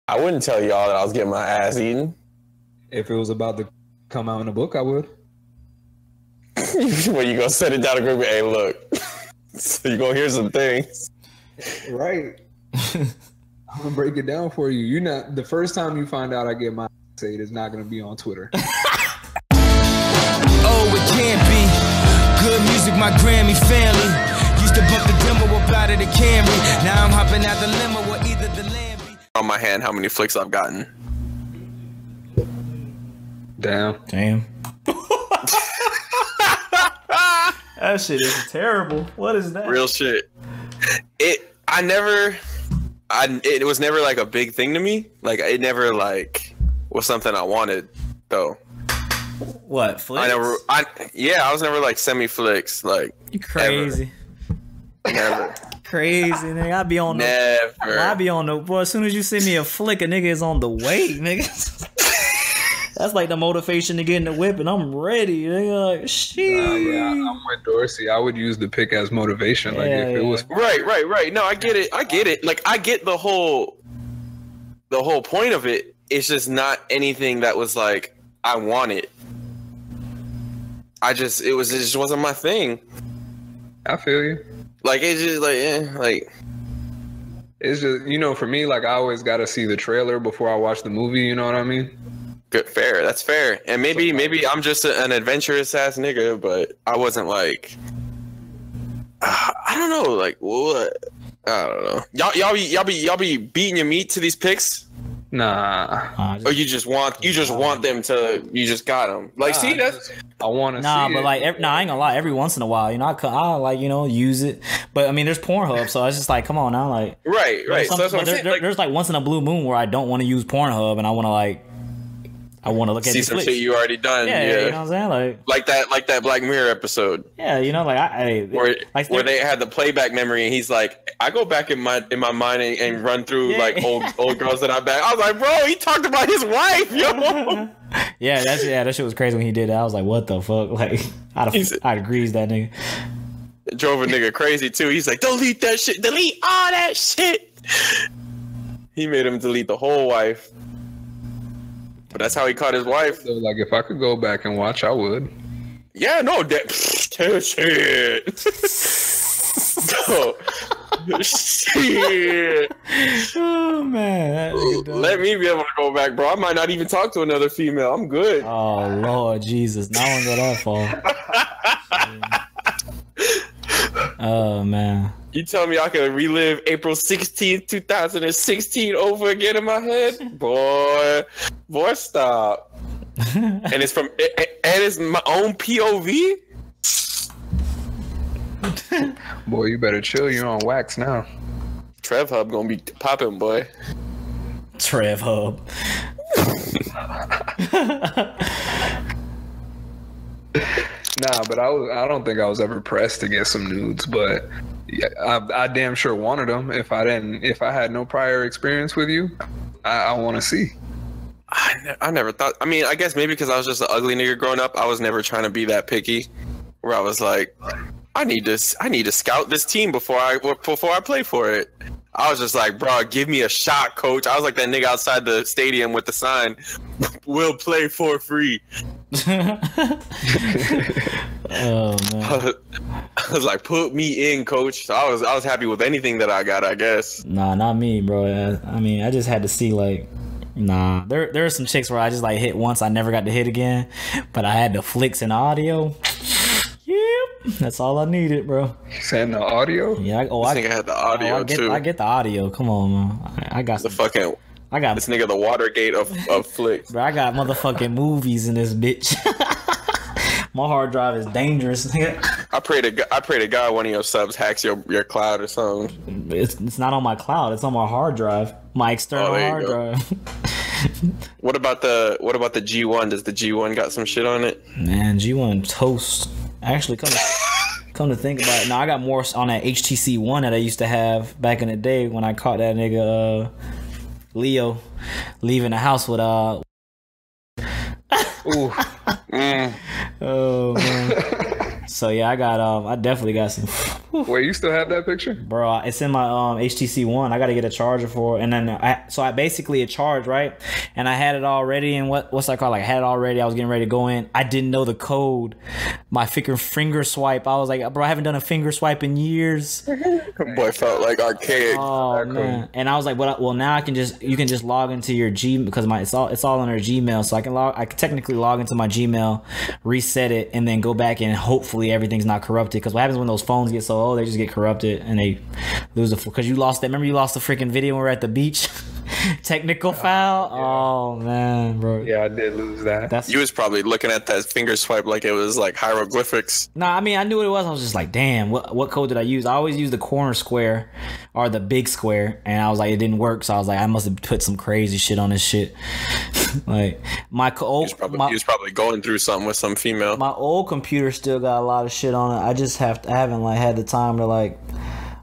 I wouldn't tell y'all that I was getting my ass eaten. If it was about to come out in a book, I would. When you gonna set it down and go, hey, look. So you gonna hear some things. Right. I'm gonna break it down for you. You're not the first time you find out I get my ass ate is not gonna be on Twitter. Oh, it can't be. Good music, my Grammy family. Used to bump the demo up out of the Camry. Now I'm hopping out the limo or either the Lamborghini. On my hand, how many flicks I've gotten? Damn. That shit is terrible. What is that? Real shit. It was never like a big thing to me. Like it never like was something I wanted though. What, flicks? I was never like semi flicks. Like you crazy. Never. Crazy, nigga. I be on the boy. As soon as you send me a flick, a nigga is on the way, nigga. That's like the motivation to get in the whip, and I'm ready. Nigga. Like, shit. Yeah, I'm with Dorsey. I would use the pick as motivation. Like if it was right. No, I get it. Like I get the whole point of it. It's just not anything that was like I wanted. It just wasn't my thing. I feel you. Like it's just like it's just for me, like I always gotta see the trailer before I watch the movie, you know what I mean? Good, fair. That's fair. And maybe I'm just an adventurous ass nigga, but I wasn't like I don't know, like what? I don't know. Y'all be beating your meat to these picks? Nah. Or you just want them to. You just got them. Like, see, that's. I want to. Nah, see but it. like, I ain't gonna lie. Every once in a while, I like use it. But I mean, there's Pornhub, so it's just like, come on now, like. Right. So that's what I'm saying. There's like once in a blue moon where I don't want to use Pornhub, and I want to look at see some flicks. shit you already done. Yeah, you know what I'm saying, like that Black Mirror episode. Yeah, where they had the playback memory, and he's like, I go back in my mind and run through like old girls that I back. I was like, bro, he talked about his wife, yo. that shit was crazy when he did that. I was like, what the fuck? Like, I'd grease that nigga. It drove a nigga crazy too. He's like, delete that shit, delete all that shit. He made him delete the whole wife. But that's how he caught his wife. So, like, if I could go back and watch, I would. Yeah, no, shit. No, shit. Oh man, let me be able to go back, bro. I might not even talk to another female. I'm good. Oh Lord Jesus, no one go that far. Oh man. You tell me I can relive April 16th, 2016 over again in my head? Boy, stop. And it's my own POV? Boy, you better chill. You're on wax now. Trev Hub gonna be popping, boy. Trev Hub. Nah, but I don't think I was ever pressed to get some nudes, but yeah, I damn sure wanted them. If I had no prior experience with you, I want to see. I never thought. I mean, I guess maybe because I was just an ugly nigga growing up. I was never trying to be that picky. Where I was like, I need to scout this team before I play for it. I was just like, bro, give me a shot, coach. I was like that nigga outside the stadium with the sign, "We'll play for free." Oh man. I was like, put me in, coach. So I was happy with anything that I got, I guess. Nah, not me, bro. I mean, I just had to see like, nah. There are some chicks where I just like hit once, I never got to hit again, but I had the flicks and audio. Yep, that's all I needed, bro. You saying the audio? Yeah. I think I had the audio too. I get the audio. Come on, man. I got the fucking. I got this nigga the Watergate of flicks. Bro, I got motherfucking movies in this bitch. My hard drive is dangerous. I pray to God one of your subs hacks your cloud or something. It's not on my cloud. It's on my hard drive. My external hard drive. What about the G1? Does the G1 got some shit on it? Man, G1 toast. Actually, come to think about it, now I got more on that HTC One that I used to have back in the day when I caught that nigga Leo leaving the house with Ooh. Oh man. So yeah, I definitely got some Wait, you still have that picture? Bro, it's in my HTC One. I got to get a charger for it, and then I basically a charge, right? And I had it already, and what's that called? Like I had it already. I was getting ready to go in. I didn't know the code. My finger swipe. I was like, bro, I haven't done a finger swipe in years. Boy, felt like archaic. Oh man! And I was like, well, now you can just log into your Gmail because it's all under Gmail, so I can technically log into my Gmail, reset it, and then go back and hopefully everything's not corrupted. Because what happens when those phones get so old, they just get corrupted and they lose because you lost that. Remember you lost the freaking video when we were at the beach. Technical foul. Yeah. Oh man, bro. Yeah, I did lose that. You was probably looking at that finger swipe like it was like hieroglyphics. Nah, I mean I knew what it was. I was just like, damn, what code did I use? I always use the corner square or the big square, and I was like, it didn't work. So I was like, I must have put some crazy shit on this shit. Like my old, he was probably going through something with some female. My old computer still got a lot of shit on it. I haven't like had the time to like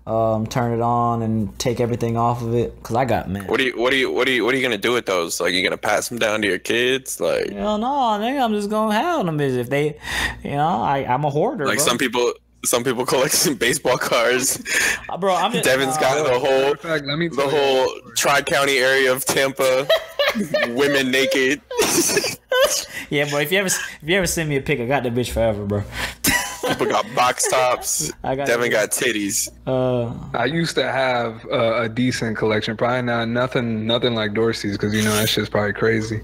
turn it on and take everything off of it because I got man. What are you gonna do with those? Like you gonna pass them down to your kids? Like hell no, nigga, I'm just gonna have them if they, I'm a hoarder. Like bro. some people collect some baseball cards. Bro, I'm just, Devin's got the whole Tri-County area of Tampa, women naked. Yeah, bro. If you ever send me a pic, I got that bitch forever, bro. People got box tops. Devin got titties. I used to have a decent collection. Probably not nothing like Dorsey's because that shit's probably crazy.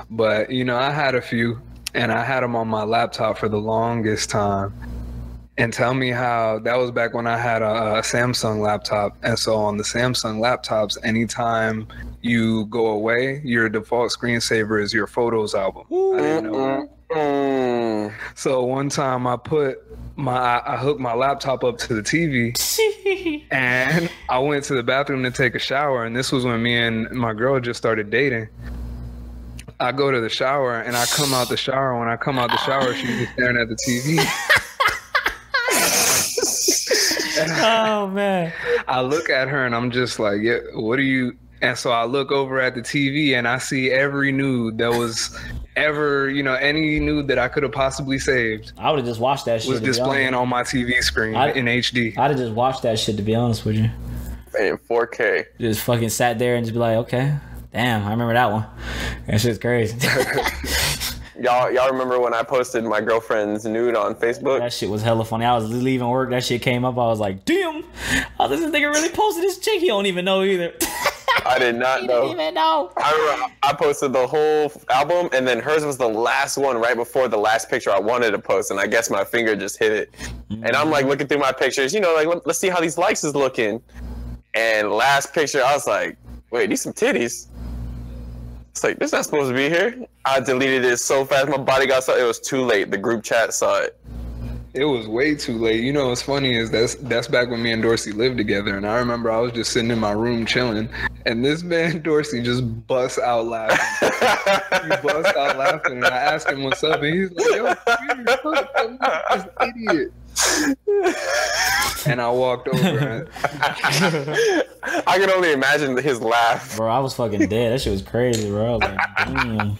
But I had a few, and I had them on my laptop for the longest time. And tell me how that was back when I had a Samsung laptop. And so on the Samsung laptops, anytime you go away, your default screensaver is your photos album. I didn't know that. So one time I hooked my laptop up to the TV and I went to the bathroom to take a shower. And this was when me and my girl just started dating. I go to the shower and I come out the shower. When I come out the shower, she's just staring at the TV. Oh man! I look at her and I'm just like, yeah, what are you? And so I look over at the TV and I see every nude that was ever, any nude that I could have possibly saved. I would have just watched that shit. Was displaying on my TV screen in HD. I'd have just watched that shit, to be honest with you. In 4K. Just fucking sat there and just be like, okay, damn, I remember that one. That shit's crazy. Y'all remember when I posted my girlfriend's nude on Facebook? That shit was hella funny. I was leaving work. That shit came up. I was like, damn. This nigga really posted this chick. He don't even know either. I did not know. Didn't even know. I posted the whole album, and then hers was the last one right before the last picture I wanted to post, and I guess my finger just hit it. And I'm like looking through my pictures, like let's see how these likes is looking. And last picture, I was like, wait, these some titties. It's like, this not supposed to be here. I deleted it so fast, my body got so it was too late. The group chat saw it. It was way too late. What's funny is that's back when me and Dorsey lived together, and I remember I was just sitting in my room chilling, and this man Dorsey just busts out laughing. He busts out laughing, and I asked him what's up, and he's like, "Yo, this idiot." And I walked over. And I can only imagine his laugh. Bro, I was fucking dead. That shit was crazy, bro. I was like, damn.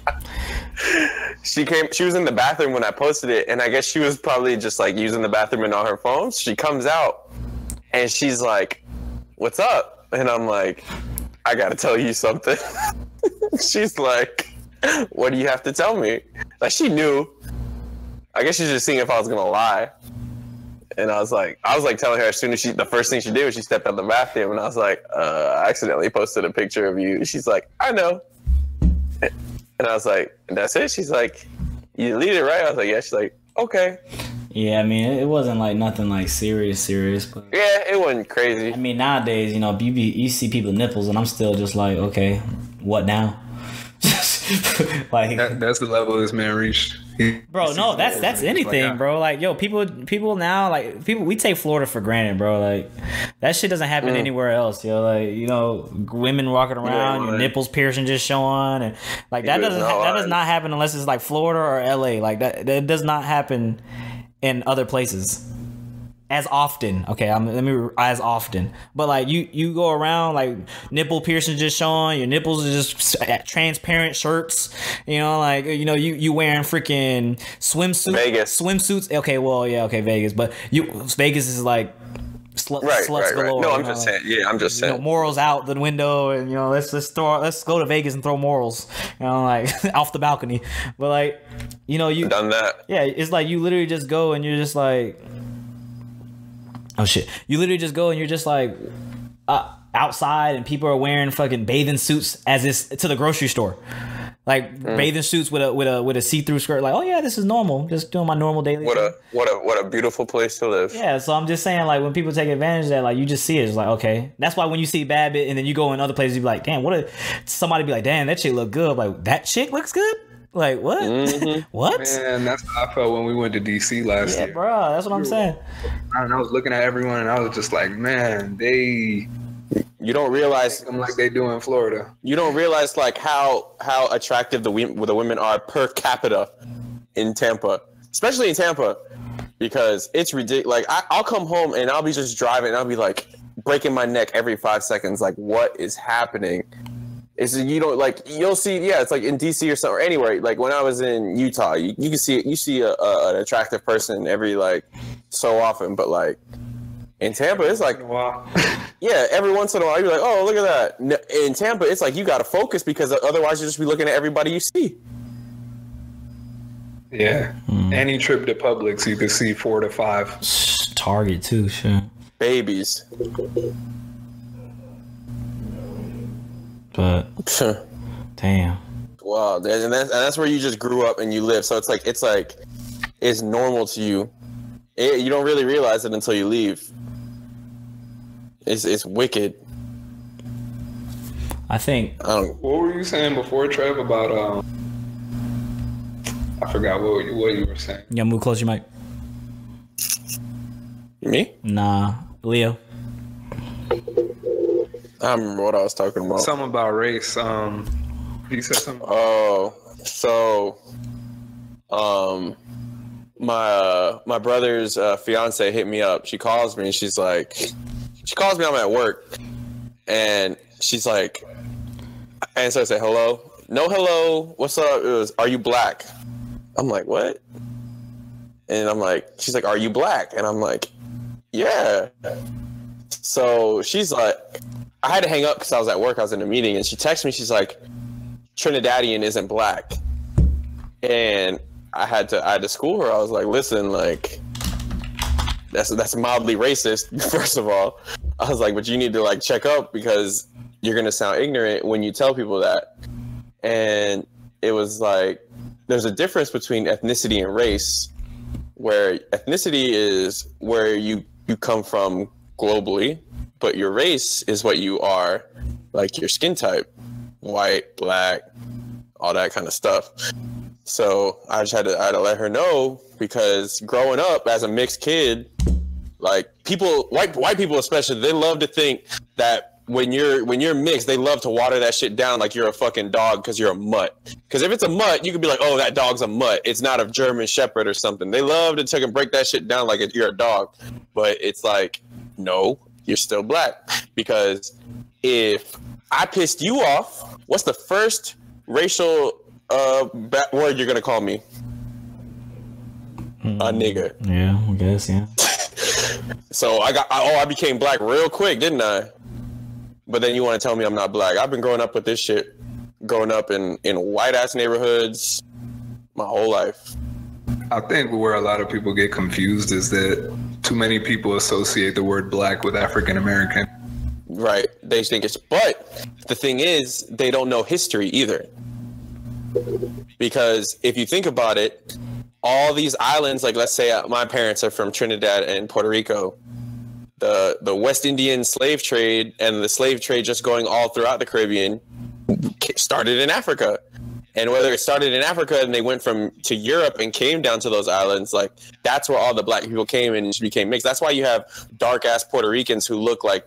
She was in the bathroom when I posted it, and I guess she was probably just like using the bathroom and on her phone. She comes out and she's like, "What's up?" And I'm like, "I gotta tell you something." She's like, "What do you have to tell me?" Like she knew. I guess she's just seeing if I was gonna lie. And I was like telling her as soon as the first thing she did was she stepped out the bathroom, and I was like, I accidentally posted a picture of you. She's like, "I know." And I was like, "And that's it?" She's like, "You deleted it, right?" I was like, "Yeah." She's like, "Okay." Yeah, I mean, it wasn't like nothing like serious, but yeah, it wasn't crazy. I mean, nowadays, you see people's nipples, and I'm still just like, okay, what now? Like that's the level this man reached. Bro, no, that's anything, bro. Like, yo, people now, like, we take Florida for granted, bro. Like, that shit doesn't happen anywhere else, yo. Like, women walking around, your nipples piercing, just showing, and like that does not happen unless it's like Florida or LA. Like that does not happen in other places as often. Okay, as often. But like you go around like nipple piercing just showing, your nipples are just transparent shirts, like you wearing freaking swimsuits. Vegas. Swimsuits. Okay, well, yeah, okay, Vegas. But Vegas is like Right, sluts right, right. galore. No, you I'm know, just saying. Yeah, I'm just you know, saying. morals out the window, and let's go to Vegas and throw morals, you know, like off the balcony. But like, you know, you Done that. yeah, it's like you literally just go and you're just like, oh shit, you literally just go and you're just like outside, and people are wearing fucking bathing suits as it's to the grocery store. Like bathing suits with a see-through skirt, like, oh yeah, this is normal. Just doing my normal daily thing. What a beautiful place to live. Yeah, so I'm just saying, like, when people take advantage of that, like, you just see it. It's like, okay. That's why when you see Babbitt and then you go in other places, you be like, damn, somebody be like, damn, that chick look good. Like, that chick looks good? Like, what? Mm-hmm. What? Man, that's how I felt when we went to DC last year. Yeah, bro, that's what I'm saying. And I was looking at everyone, and I was just like, man, You don't realize them like they do in Florida. You don't realize like how attractive the women are per capita in Tampa, especially in Tampa, because it's ridiculous. Like I'll come home and I'll be just driving and I'll be like breaking my neck every 5 seconds. Like, what is happening? It's you'll see. Yeah, it's like in DC or something or anywhere. Like when I was in Utah, you can see an attractive person every like so often, but like in Tampa, it's like, wow. Yeah, every once in a while, you're like, oh, look at that. In Tampa, it's like you got to focus because otherwise you just be looking at everybody you see. Yeah. Any trip to Publix, you could see 4 to 5. Target, too, shit. Babies. But, damn. Wow, and that's where you just grew up and you live. So it's normal to you. You don't really realize it until you leave. It's wicked. I think. What were you saying before, Trev, about I forgot what you were saying. You gotta move closer, Mike. Me? Nah, Leo. I don't remember what I was talking about. Something about race. You said something. Oh, so, my brother's fiance hit me up. She calls me and she calls me. I'm at work, and she's like, and so I say hello. No, hello. What's up? It was, are you black? I'm like, what? And I'm like, she's like, are you black? And I'm like, yeah. So she's like, I had to hang up because I was at work. I was in a meeting, and she texted me. She's like, Trinidadian isn't black. And I had to school her. I was like, listen, like, that's mildly racist, first of all. I was like, but you need to like check up because you're gonna sound ignorant when you tell people that. And it was like, there's a difference between ethnicity and race, where ethnicity is where you come from globally, but your race is what you are, like your skin type, white, black, all that kind of stuff. So I had to let her know, because growing up as a mixed kid, like white people especially, they love to think that when you're mixed, they love to water that shit down like you're a fucking dog because you're a mutt. Because if it's a mutt, you could be like, oh, that dog's a mutt. It's not a German Shepherd or something. They love to take and break that shit down like you're a dog. But it's like, no, you're still black. Because if I pissed you off, what's the first racial word you're gonna call me? A nigga. Yeah, I guess, yeah. So I became black real quick, didn't I? But then you want to tell me I'm not black. I've been growing up with this shit, growing up in white ass neighborhoods my whole life. I think where a lot of people get confused is that too many people associate the word black with African American. Right. They think but the thing is, they don't know history either. Because if you think about it, all these islands, like let's say my parents are from Trinidad and Puerto Rico, the West Indian slave trade and the slave trade just going all throughout the Caribbean started in Africa. And whether it started in Africa and they went to Europe and came down to those islands, like that's where all the black people came and became mixed. That's why you have dark ass Puerto Ricans who look like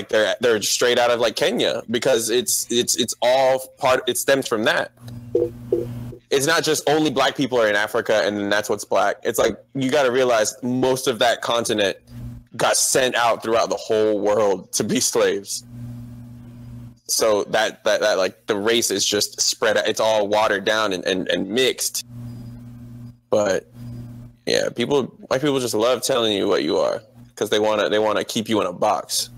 they're straight out of like Kenya, because it's all it stems from that. It's not just only black people are in Africa and then that's what's black. It's like, you got to realize most of that continent got sent out throughout the whole world to be slaves. So that like the race is just spread out. It's all watered down and mixed. But yeah, white people just love telling you what you are. because they wanna keep you in a box.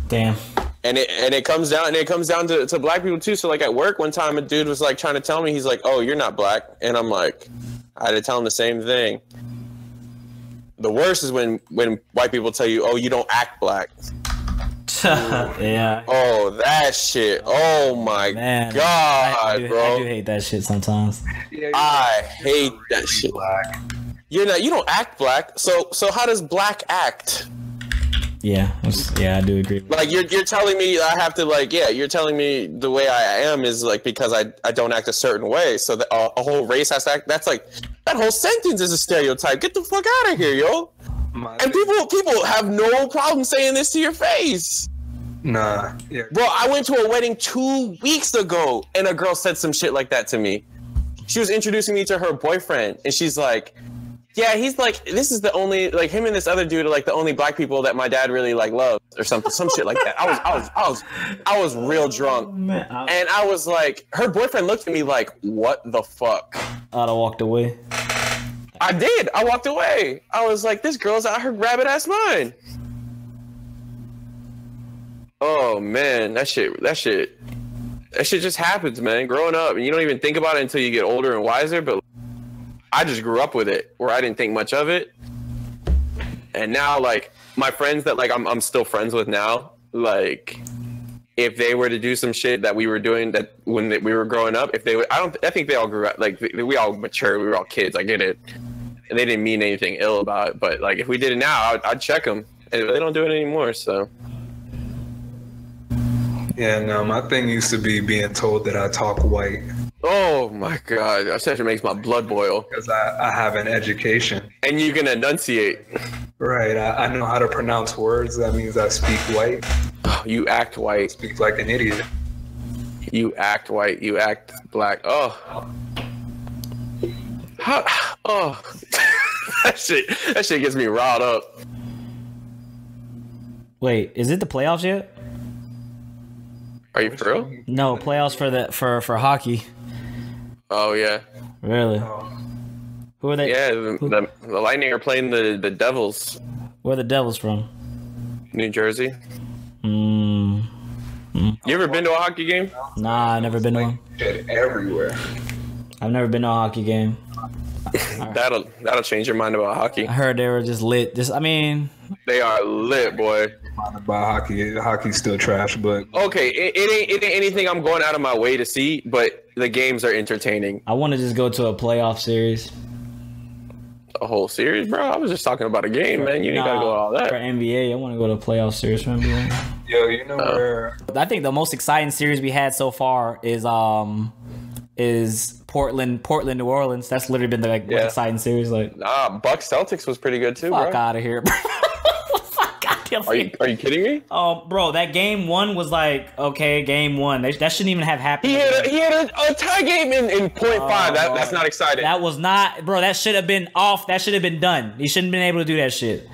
Damn. And it comes down to black people too. So like at work one time, a dude was like trying to tell me, he's like, "Oh, you're not black," and I'm like, I had to tell him the same thing. The worst is when white people tell you, "Oh, you don't act black." Yeah. Oh, that shit. Oh my god, bro. I do hate that shit sometimes. I hate that shit. Black. You don't act black. So how does black act? Yeah, I do agree. Like you're telling me I have to you're telling me the way I am is like because I don't act a certain way. So that a whole race has to act. That's like that whole sentence is a stereotype. Get the fuck out of here, yo. And people have no problem saying this to your face. Nah. Yeah. Bro, I went to a wedding 2 weeks ago and a girl said some shit like that to me. She was introducing me to her boyfriend and she's like, yeah, he's like, this is the only, like him and this other dude are like the only black people that my dad really like loves or something, some shit like that. I was real drunk. And I was like, her boyfriend looked at me like, what the fuck? I'd have walked away. I did. I walked away. I was like, this girl's out her rabbit ass mind. Oh man, that shit just happens, man. Growing up, and you don't even think about it until you get older and wiser. But I just grew up with it, where I didn't think much of it. And now, like my friends that like I'm still friends with now, like if they were to do some shit that we were doing that when we were growing up, if they would, I think they all grew up, like we all matured, we were all kids. I get it, and they didn't mean anything ill about it. But like if we did it now, I'd check them, and they don't do it anymore. So. Yeah, no, my thing used to be being told that I talk white. Oh my god, that shit makes my blood boil. Because I have an education. And you can enunciate. Right, I know how to pronounce words. That means I speak white. You act white. I speak like an idiot. You act white. You act black. Oh. Oh. that shit gets me riled up. Wait, is it the playoffs yet? Are you for real? No, playoffs for hockey. Oh yeah. Really? Who are they? Yeah, the Lightning are playing the Devils. Where are the Devils from? New Jersey. You ever been to a hockey game? Nah, I've never been to one. Everywhere. I've never been to a hockey game. That'll change your mind about hockey. I heard they were just lit. They are lit, boy. About hockey, hockey's still trash, but okay, it ain't anything I'm going out of my way to see, but the games are entertaining. I want to just go to a playoff series. A whole series, bro? I was just talking about a game, man. You ain't gotta go all that. For NBA, I want to go to a playoff series for NBA. Yo, you know where? I think the most exciting series we had so far is Portland, New Orleans. That's literally been the most exciting series. Like, Bucks Celtics was pretty good too. Fuck out of here, bro. Are you kidding me? Oh, bro, that game one was like, okay, game one. That shouldn't even have happened. He had a tie game in 0.5. That's not exciting. That was not, bro. That should have been off. That should have been done. He shouldn't have been able to do that shit.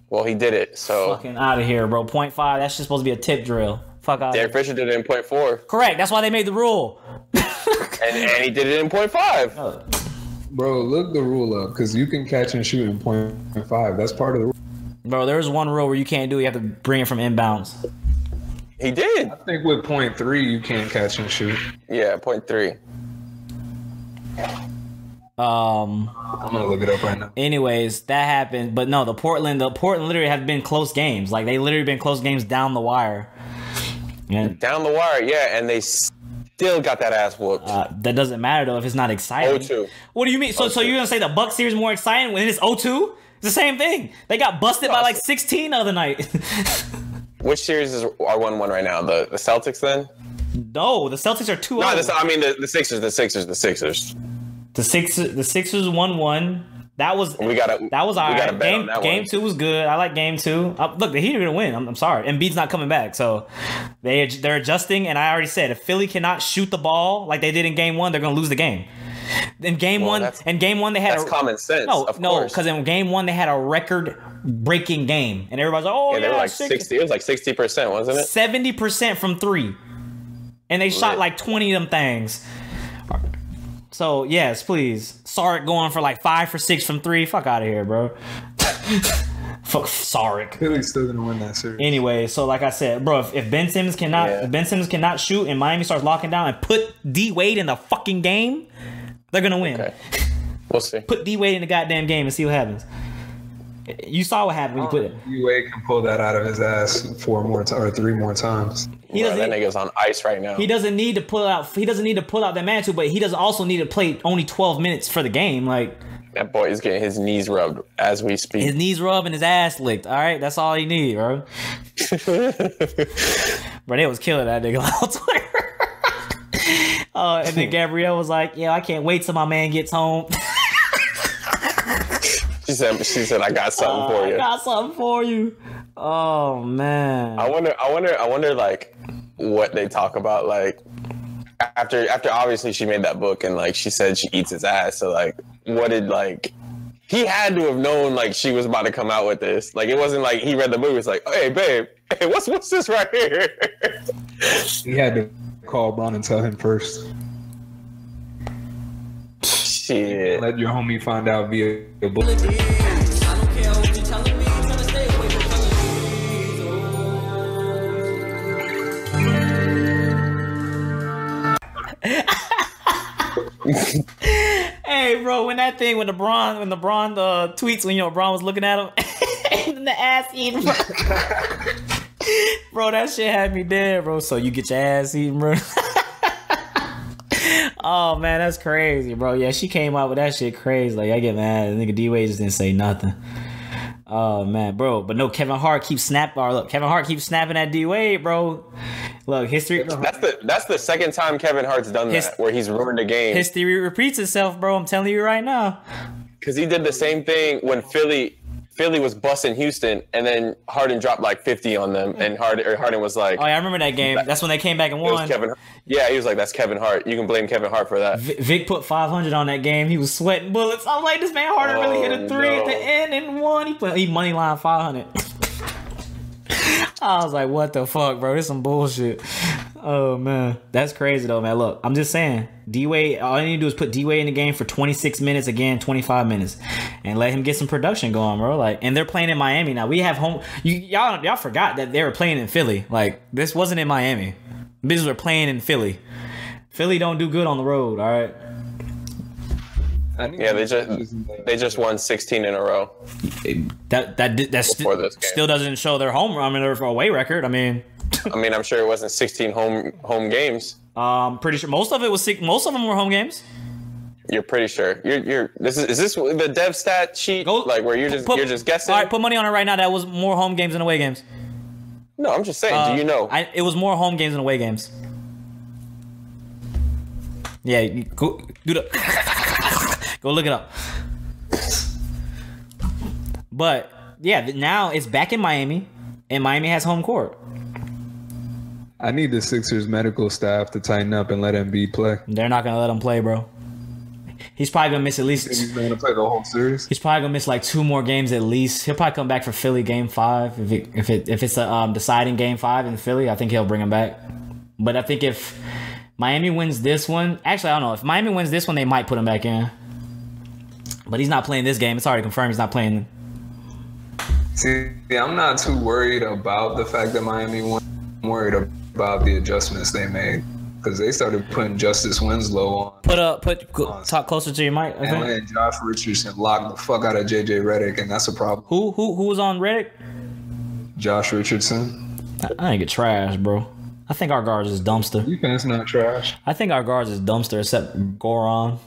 Well, he did it. So fucking out of here, bro. 0.5. That's just supposed to be a tip drill. Fuck out. Derek Fisher did it in 0.4. Correct. That's why they made the rule. and he did it in 0.5. Bro, look the rule up because you can catch and shoot in 0.5. That's part of the rule. Bro, there's one rule where you can't do it. You have to bring it from inbounds. He did. I think with 0.3 you can't catch and shoot. Yeah, 0.3. I'm gonna look it up right now. Anyways, that happened, but no, the Portland literally have been close games. Like they literally been close games down the wire. And down the wire, yeah, and they still got that ass whooped. That doesn't matter though if it's not exciting. 0-2. What do you mean? So you're gonna say the Bucks series more exciting when it's 0-2? It's the same thing. They got busted by like 16 the other night. Which series are 1-1 right now? The Celtics then? No, the Celtics are 2-0. No, I mean the Sixers. The Sixers 1-1. That was all right. Game 2 was good. I like game 2. Look, the Heat are gonna win. I'm sorry. Embiid's not coming back, so they're adjusting. And I already said if Philly cannot shoot the ball like they did in game 1, they're gonna lose the game. In game one, they had common sense. No, because in game 1 they had a record-breaking game, and everybody's like, "Oh yeah, they were like 60." It was like 60%, wasn't it? 70% from 3, and they shot like 20 of them things. So yes, please. Sark going for like 5 for 6 from 3. Fuck out of here, bro. Fuck Sarek. Philly's still gonna win that series. Anyway, so like I said, bro, if Ben Simmons cannot shoot and Miami starts locking down and put D Wade in the fucking game, they're gonna win. Okay. We'll see. Put D Wade in the goddamn game and see what happens. You saw what happened when you put it. D Wade can pull that out of his ass 3 more times. That nigga's on ice right now. He doesn't need to pull out. He doesn't need to pull out that mantle, but he doesn't also need to play only 12 minutes for the game. Like that boy is getting his knees rubbed as we speak. His knees rubbed and his ass licked. All right, that's all he need, bro. Bro, they was killing that nigga on Twitter. And then Gabrielle was like, "Yeah, I can't wait till my man gets home." She said, I got something for you. I got something for you. Oh man. I wonder like what they talk about like after obviously she made that book and like she said she eats his ass. So like what did like he had to have known like she was about to come out with this. Like it wasn't like he read the book. It was like, hey babe, hey, what's this right here? He had to call Bron and tell him first. Shit. Let your homie find out via the book. Hey, bro, when the Bron tweets when Bron was looking at him and the ass eating, bro. Bro, that shit had me dead, bro. So you get your ass eaten, bro. Oh man, that's crazy, bro. Yeah, she came out with that shit crazy. Like I get mad. The nigga D Wade just didn't say nothing. Oh man, bro. But no, Kevin Hart keeps snapping at D Wade, bro. Look, history. That's the second time Kevin Hart's done that, where he's ruined a game. History repeats itself, bro. I'm telling you right now. Because he did the same thing when Philly was busting Houston, and then Harden dropped like 50 on them, and Harden was like, "Oh yeah, I remember that game. That's when they came back and won." Yeah, he was like, "That's Kevin Hart. You can blame Kevin Hart for that." Vic put 500 on that game. He was sweating bullets. I was like, "This man Harden really hit a 3 at the end and won." He money line 500. I was like, "What the fuck, bro? This some bullshit." Oh man, that's crazy though, man. Look, I'm just saying, D-Wade. All you need to do is put D-Wade in the game for 26 minutes again, 25 minutes, and let him get some production going, bro. Like, and they're playing in Miami now. We have home. Y'all forgot that they were playing in Philly. Like, this wasn't in Miami. Bitches were playing in Philly. Philly don't do good on the road. All right. Yeah, they just won 16 in a row. That still doesn't show their home. I mean, their away record. I mean, I'm sure it wasn't 16 home games. Pretty sure most of them were home games. You're pretty sure. Is this the dev stat sheet? Where you're just guessing? All right, put money on it right now. That was more home games than away games. No, I'm just saying. Do you know? It was more home games than away games. Yeah, go look it up. But yeah, now it's back in Miami, and Miami has home court. I need the Sixers medical staff to tighten up and let Embiid play. They're not gonna let him play, bro. He's probably gonna miss at least. He's gonna play the whole series. He's probably gonna miss like 2 more games at least. He'll probably come back for Philly game 5 if it's a deciding game 5 in Philly. I think he'll bring him back. But I think if Miami wins this one, actually I don't know. If Miami wins this one, they might put him back in. But he's not playing this game. It's already confirmed he's not playing. See, I'm not too worried about the fact that Miami won. I'm worried about the adjustments they made. Because they started putting Justice Winslow on. Talk closer to your mic. Okay. And letting Josh Richardson lock the fuck out of JJ Redick, and that's a problem. Who was on Redick? Josh Richardson. I think it's trash, bro. I think our guards is dumpster. Defense not trash. I think our guards is dumpster except Goron.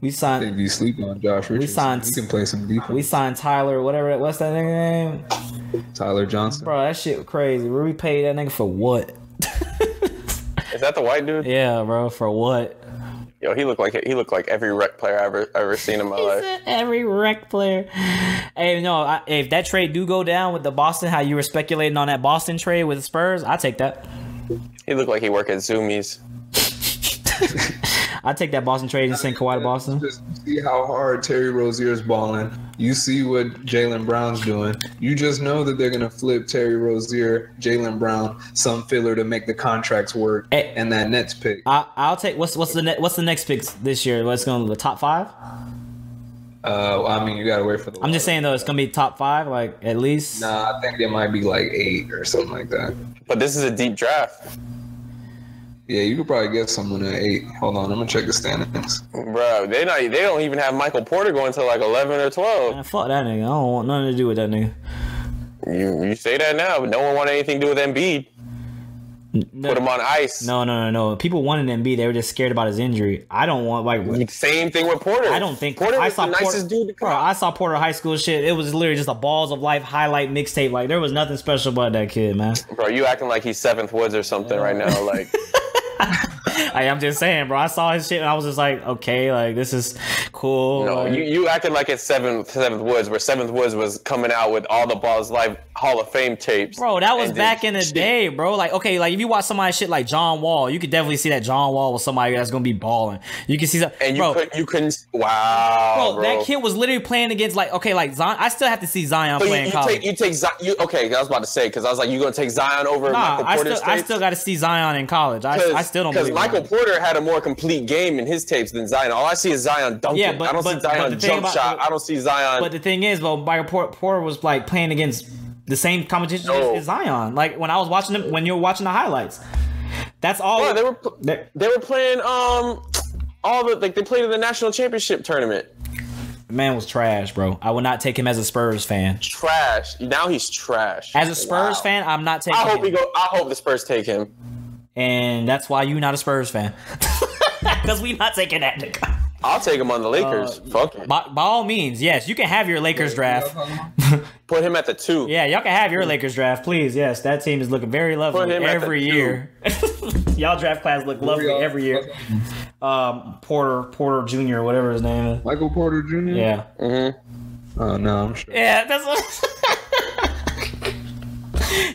I think you sleep on Josh Richardson. He can play some defense. We signed Tyler, whatever. What's that nigga name? Tyler Johnson. Bro, that shit crazy. We paid that nigga for what? Is that the white dude? Yeah, bro. For what? Yo, he looked like every rec player I've ever seen in my life. Every rec player. Hey, no, if that trade do go down with the Boston, how you were speculating on that Boston trade with the Spurs, I take that. He looked like he worked at Zoomies. I take that Boston trade and send Kawhi to Boston. Just see how hard Terry Rozier's balling. You see what Jaylen Brown's doing. You just know that they're gonna flip Terry Rozier, Jaylen Brown, some filler to make the contracts work, and that Nets pick. I'll take what's the next pick this year? What's going to the top 5? I mean, you gotta wait for the. I'm just saying though, it's gonna be top 5, like at least. Nah, I think it might be like 8 or something like that. But this is a deep draft. Yeah, you could probably get someone at 8. Hold on, I'm gonna check the standings. Bro, they don't even have Michael Porter going to like 11 or 12. Man, fuck that nigga. I don't want nothing to do with that nigga. You say that now, but no one wanted anything to do with Embiid. No, Put him on ice. No. People wanted Embiid. They were just scared about his injury. I don't want like. Same thing with Porter. I don't think Porter I was saw the nicest dude to come. Bro, I saw Porter high school shit. It was literally just a balls of life highlight mixtape. Like there was nothing special about that kid, man. Bro, you acting like he's 7th Woods or something right now, like. I'm just saying, bro. I saw his shit and I was just like, okay, like this is cool. No, like, you acted like it's 7th Woods, where 7th Woods was coming out with all the Balls Live Hall of Fame tapes. Bro, that was back in the day, bro. Like, okay, like if you watch somebody's shit like John Wall, you could definitely see that John Wall was somebody that's gonna be balling. You can see that, and you couldn't. Bro, Wow, bro, that kid was literally playing against like, okay, like Zion. I still have to see Zion playing college. You take Zion. Okay, I was about to say because I was like, you gonna take Zion over Michael Porter's tapes? I still got to see Zion in college. I still don't believe because Michael Porter had a more complete game in his tapes than Zion. All I see is Zion dunking. Yeah, I don't see Zion jump shot. I don't see Zion. But the thing is, though, Michael Porter was like playing against the same competition as Zion. Like when I was watching them, when you were watching the highlights, that's all. Bro, they were playing they played in the national championship tournament. The man was trash, bro. I would not take him as a Spurs fan. Trash. Now he's trash. As a Spurs fan, I'm not taking him. I hope the Spurs take him. And that's why you're not a Spurs fan. Because we not taking that nigga. I'll take him on the Lakers. Fuck it. By all means, yes. You can have your Lakers draft. Put him at the 2. Yeah, y'all can have your Lakers draft, please. Yes, that team is looking very lovely every year. Y'all draft class look lovely every year. Porter Jr., whatever his name is. Michael Porter Jr.? Yeah. Mm-hmm. Oh, no, I'm sure. Yeah, that's what...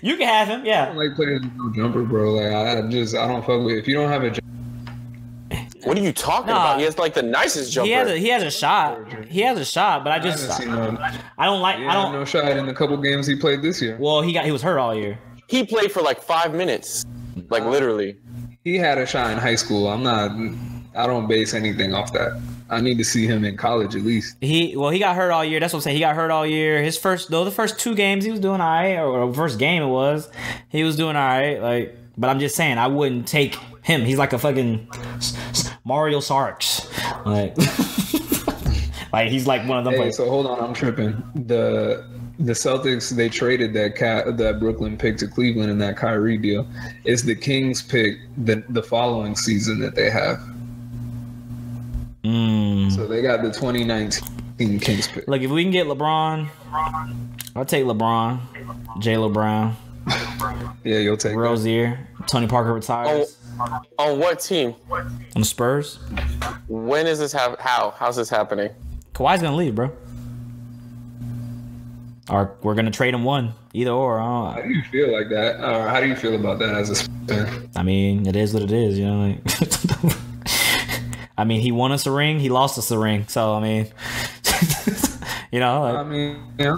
You can have him, yeah. I don't like playing no jumper, bro. Like I don't fuck with. If you don't have a jumper. What are you talking about? He has like the nicest jumper. He has a shot. He has a shot, but I don't like. I don't no shot in the couple games he played this year. Well, he was hurt all year. He played for like 5 minutes, like literally. He had a shot in high school. I don't base anything off that. I need to see him in college at least. He got hurt all year. That's what I'm saying. He got hurt all year. The first 2 games he was doing all right, or the first game he was doing all right. Like, but I'm just saying I wouldn't take him. He's like a fucking Mario Sarks. Like, like he's like one of them. Hey, so hold on, I'm tripping. The Celtics, they traded that Brooklyn pick to Cleveland in that Kyrie deal. It's the Kings pick the following season that they have. So they got the 2019 Kings pick. Look, if we can get LeBron, I'll take LeBron, J.Lo Brown. Yeah, you'll take Rozier. Tony Parker retires. On what team? On the Spurs. When is this how's this happening? Kawhi's gonna leave, bro. Or we're gonna trade him one. Either or. How do you feel like that? Or how do you feel about that as a fan? I mean, it is what it is, you know. Like, I mean, he won us a ring. He lost us a ring. So I mean, you know. Like, I mean, yeah.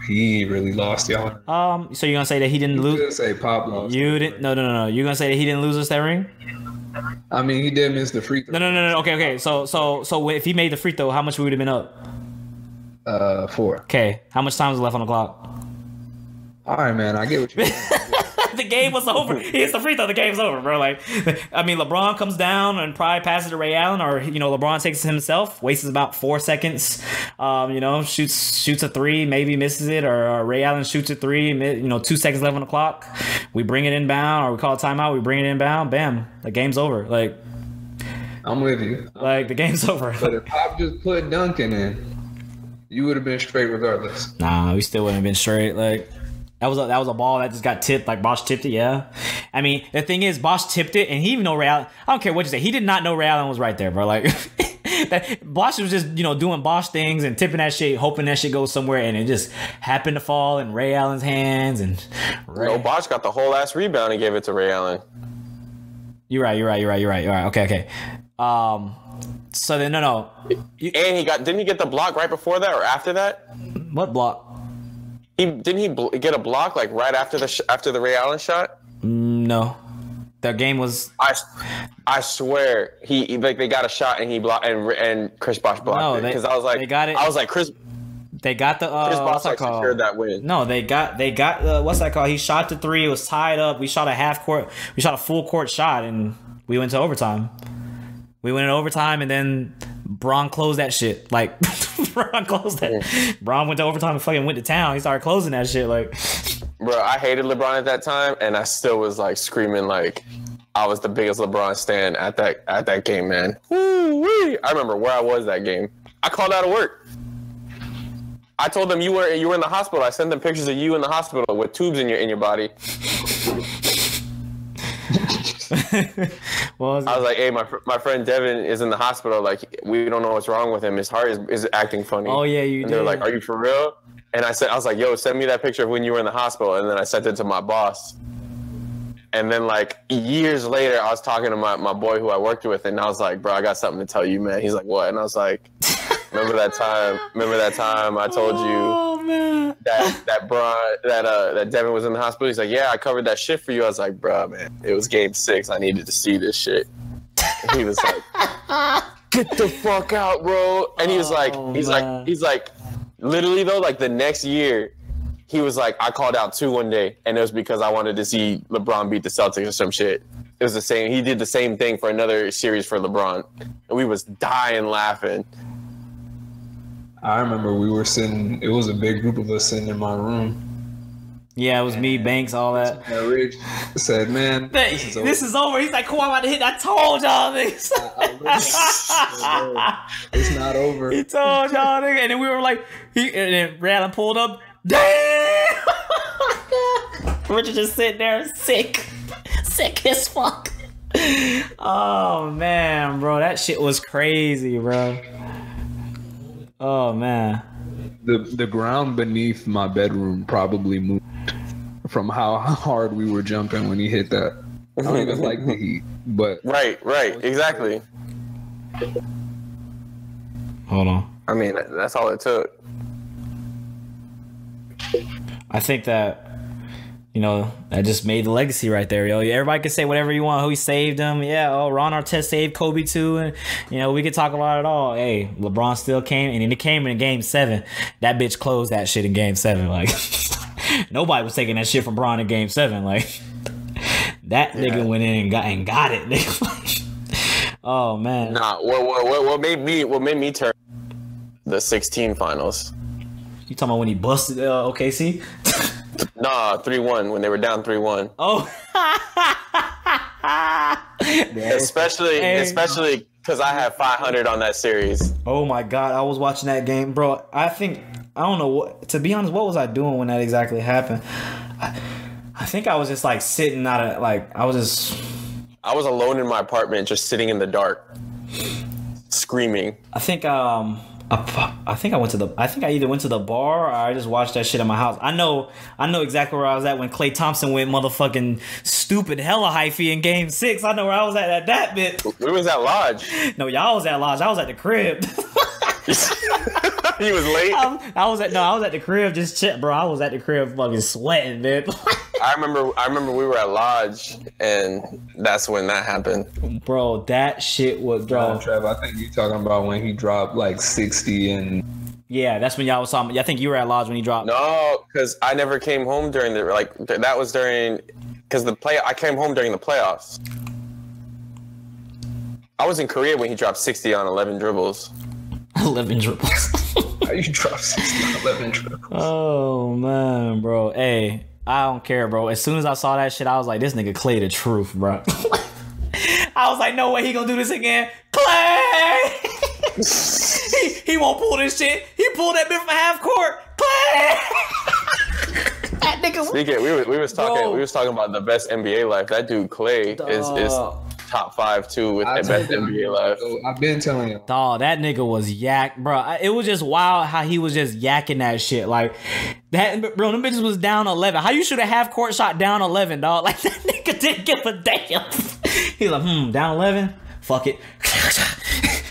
He really lost y'all. So you're gonna say that he didn't lose? You say Pop lost. You didn't? No. You're gonna say that he didn't lose us that ring? I mean, he did miss the free throw. No. Okay. So if he made the free throw, how much we would have been up? 4. Okay. How much time is left on the clock? All right, man. I get what you're saying. The game was over. He hits the free throw. The game's over, bro. Like, I mean, LeBron comes down and probably passes to Ray Allen, or LeBron takes it himself, wastes about 4 seconds. Shoots a 3, maybe misses it, or Ray Allen shoots a 3. 2 seconds left on the clock. We bring it inbound, or we call a timeout. We bring it inbound. Bam, the game's over. Like, I'm with you. Like, the game's over. But if Pop just put Duncan in, you would have been straight regardless. Nah, we still wouldn't have been straight. Like. That was a ball that just got tipped. Like, Bosh tipped it, yeah. I mean, the thing is, Bosh tipped it, and he even know Ray Allen. I don't care what you say. He did not know Ray Allen was right there, bro. Like, Bosh was just, doing Bosh things and tipping that shit, hoping that shit goes somewhere, and it just happened to fall in Ray Allen's hands. And Bosh got the whole ass rebound and gave it to Ray Allen. You're right. Okay. So then, no. And didn't he get the block right before that or after that? What block? Didn't he get a block like right after the Ray Allen shot? No, The game was. I swear he like they got a shot and he blocked and Chris Bosh blocked it because I was like they got it. I was like Chris. They got the Chris what's Bosh that called? secured that win. No, they got what's that called? He shot the 3. It was tied up. We shot a full court shot, and we went to overtime. We went in overtime, and then Bron closed that shit. Like Bron closed that. Bron went to overtime and fucking went to town. He started closing that shit. Like, bro, I hated LeBron at that time, and I still was like screaming like I was the biggest LeBron stan at that game, man. Woo-wee. I remember where I was that game. I called out of work. I told them you were in the hospital. I sent them pictures of you in the hospital with tubes in your body. Well, I was like, hey, my friend Devin is in the hospital. Like, we don't know what's wrong with him. His heart is acting funny. Oh yeah, you and did. They're like, are you for real? And I was like, yo, send me that picture of when you were in the hospital. And then I sent it to my boss. And then like years later, I was talking to my boy who I worked with, and I was like, bro, I got something to tell you, man. He's like, what? And I was like, remember that time I told you that Devin was in the hospital? He's like, yeah, I covered that shit for you. I was like, bro, man, it was game 6. I needed to see this shit. And he was like, get the fuck out, bro. And he was like, he's like, literally though, like the next year, he was like, I called out 2 one day, and it was because I wanted to see LeBron beat the Celtics or some shit. It was the same. He did the same thing for another series for LeBron, and we was dying laughing. I remember we were sitting. It was a big group of us sitting in my room. Yeah, it was me, Banks, all that. Rich said, "Man, this is over." He's like, "Cool, I'm about to hit." I told y'all this. It's not over. He told y'all, nigga, and then we were like, and then Raylan pulled up. Damn! Richard just sitting there, sick as fuck. Oh man, bro, that shit was crazy, bro. Oh man, the ground beneath my bedroom probably moved from how hard we were jumping when he hit that. I don't even like the heat, but right, exactly. Hold on. I mean, that's all it took. I think that, you know, that just made the legacy right there, yo. Everybody can say whatever you want. Who he saved him? Yeah, Ron Artest saved Kobe too, and you know we could talk about it all. Hey, LeBron still came, and it came in Game 7. That bitch closed that shit in Game 7. Like nobody was taking that shit from Bron in Game 7. Like that nigga went in and got it. Nigga. Oh man. Nah, what made me turn the 16 finals? You talking about when he busted OKC? Nah, 3-1 when they were down 3-1. Oh. especially because I had 500 on that series. Oh my god, I was watching that game, bro. I don't know what. To be honest, what was I doing when that exactly happened? I think I was just like sitting I was alone in my apartment, just sitting in the dark, screaming. I think I either went to the bar or I just watched that shit at my house. I know exactly where I was at when Klay Thompson went motherfucking stupid hella hyphy in Game 6. I know where I was at that bit. We was at Lodge. No, y'all was at Lodge. I was at the crib. He was late. I was at the crib just chilling, bro. I was at the crib fucking sweating, man. I remember we were at Lodge, and that's when that happened. Bro, that shit was, bro. Trev, I think you're talking about when he dropped like 60 and. Yeah, that's when y'all was talking. I think you were at Lodge when he dropped. No, because I never came home during that was during, because I came home during the playoffs. I was in Korea when he dropped 60 on 11 dribbles. 11 dribbles. How you drop 60 on 11 dribbles? Oh man, bro. Hey, I don't care, bro. As soon as I saw that shit, I was like, this nigga Clay the truth, bro. I was like, no way he gonna do this again. Clay! he won't pull this shit. He pulled that bit from half court. Clay! That nigga. Speaking, we was talking about the best NBA life. That dude Clay is top 5 too with the best NBA life. I've been telling you. Dog, that nigga was yak, bro. It was just wild how he was just yakking that shit. Like that, bro. Them bitches was down 11. How you shoot a half court shot down 11, dog? Like that nigga didn't give a damn. He's like, down 11. Fuck it.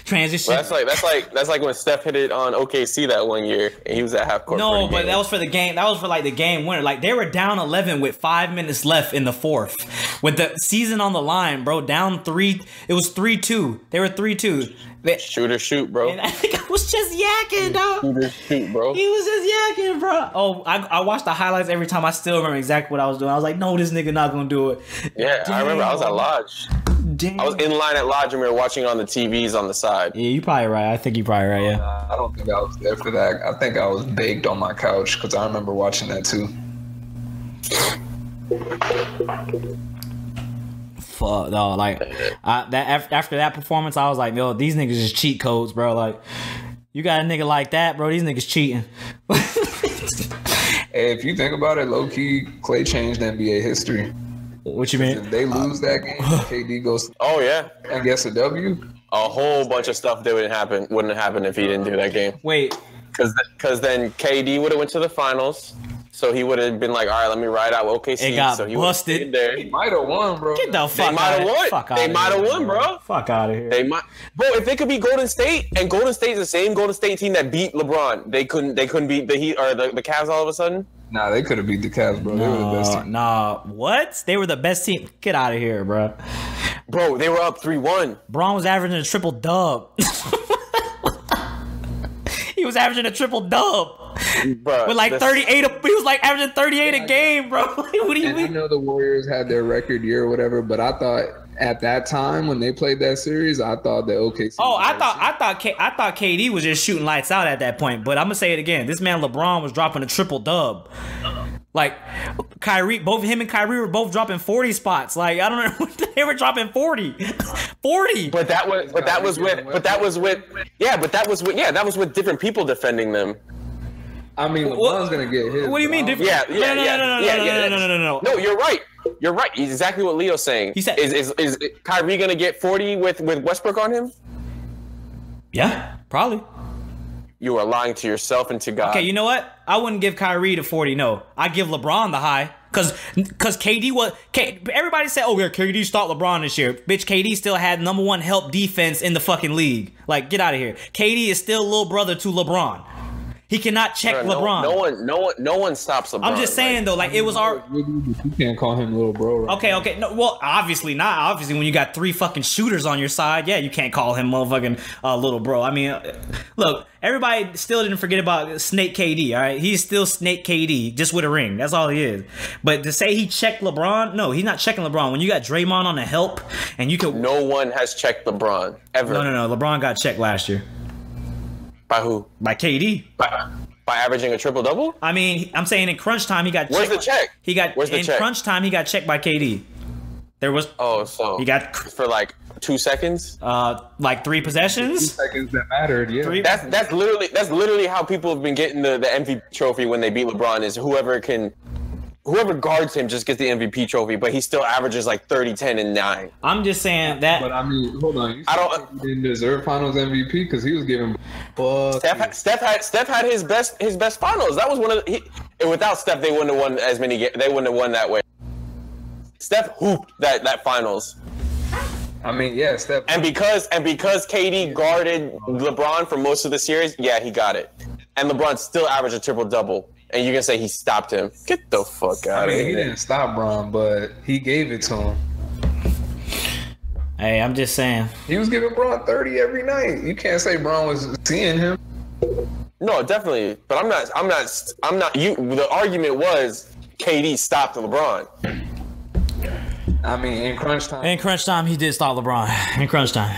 transition. Well, that's like when Steph hit it on OKC that one year, and he was at half court. No, but that was for the game. That was for like the game winner. Like they were down 11 with 5 minutes left in the fourth, with the season on the line, bro. Down 3. It was 3-2. They were 3-2. Shoot or shoot, bro. And I think I was just yakking, dog. Shoot or shoot, bro. He was just yakking, bro. Oh, I watched the highlights every time. I still remember exactly what I was doing. I was like, no, this nigga not gonna do it. Yeah, Damn. I remember. I was at Lodge. Damn. I was in line at Lodge, and we were watching on the TVs on the side. Yeah, you probably right. I think you probably right. Yeah. I don't think I was there for that. I think I was baked on my couch because I remember watching that too. Fuck, dog. Like after that performance, I was like, yo, these niggas is cheat codes, bro. Like, you got a nigga like that, bro. These niggas cheating. Hey, if you think about it, low key, Clay changed NBA history. What you mean? If they lose that game, KD goes Oh yeah, and gets a W. a whole bunch of stuff that wouldn't happen if he didn't do that game. Wait. Because then KD would have went to the finals, so he would have been like, all right, let me ride out with OKC. It got so he busted. There. He might have won, bro. Get the They fuck might out have of won. Fuck They might have won, bro. Fuck out of here. They might, bro. If they could beat Golden State, and Golden State's the same Golden State team that beat LeBron, they couldn't beat the Heat or the Cavs all of a sudden. Nah, they could have beat the Cavs, bro. They were the best team. Nah, what? They were the best team. Get out of here, bro. Bro, they were up 3-1. Braun was averaging a triple dub. He was averaging a triple dub. Bro, With like 38, he was like averaging 38 a game, bro. What do you And I mean? know the Warriors had their record year or whatever, but I thought at that time when they played that series, I thought that OKC. Oh, I thought KD was just shooting lights out at that point. But I'm gonna say it again. This man LeBron was dropping a triple dub. Like Kyrie, both him and Kyrie were both dropping 40 spots. Like I don't know, they were dropping 40. 40. But that was with different people defending them. I mean, LeBron's gonna get his. What do you mean different? Yeah. No. No, you're right. You're right. Exactly what Leo's saying. He said, is Kyrie gonna get 40 with Westbrook on him? yeah, probably. You are lying to yourself and to God. Okay, you know what? I wouldn't give Kyrie the 40. No, I give LeBron the high. Cause KD was everybody said, oh yeah, KD stopped LeBron this year. Bitch, KD still had #1 help defense in the fucking league. Like, get out of here. KD is still little brother to LeBron. He cannot check LeBron. No one stops LeBron. I'm just saying though, like it was our. You can't call him little bro. Right? Okay. No, well, obviously not. Obviously, when you got 3 fucking shooters on your side, yeah, you can't call him motherfucking little bro. I mean, look, everybody still didn't forget about Snake KD. All right, he's still Snake KD, just with a ring. That's all he is. But to say he checked LeBron, no, he's not checking LeBron. When you got Draymond on the help, and you can. No one has checked LeBron ever. No. LeBron got checked last year. By who? By KD. By averaging a triple double? I mean, I'm saying in crunch time he got. Where's checked. the check? He got Where's the in check? crunch time he got checked by KD. There was. Oh, so he got for like 2 seconds. Like 3 possessions. 2 seconds that mattered. Yeah. 3. That's literally how people have been getting the MVP trophy when they beat LeBron. Is whoever guards him just gets the MVP trophy, but he still averages like 30, 10, and 9. I'm just saying that. But I mean, hold on. I He didn't deserve Finals MVP because he was giving. Steph had his best finals. That was one of and without Steph, they wouldn't have won as many. They wouldn't have won that way. Steph hooped that finals. I mean, yeah, Steph. And because KD guarded LeBron for most of the series, yeah, he got it. And LeBron still averaged a triple double. And you can say he stopped him. Get the fuck out of here. He didn't stop Bron, but he gave it to him. Hey, I'm just saying. He was giving Bron 30 every night. You can't say Bron was seeing him. No, definitely. But I'm not. The argument was KD stopped LeBron. I mean, in crunch time. In crunch time, he did stop LeBron. In crunch time.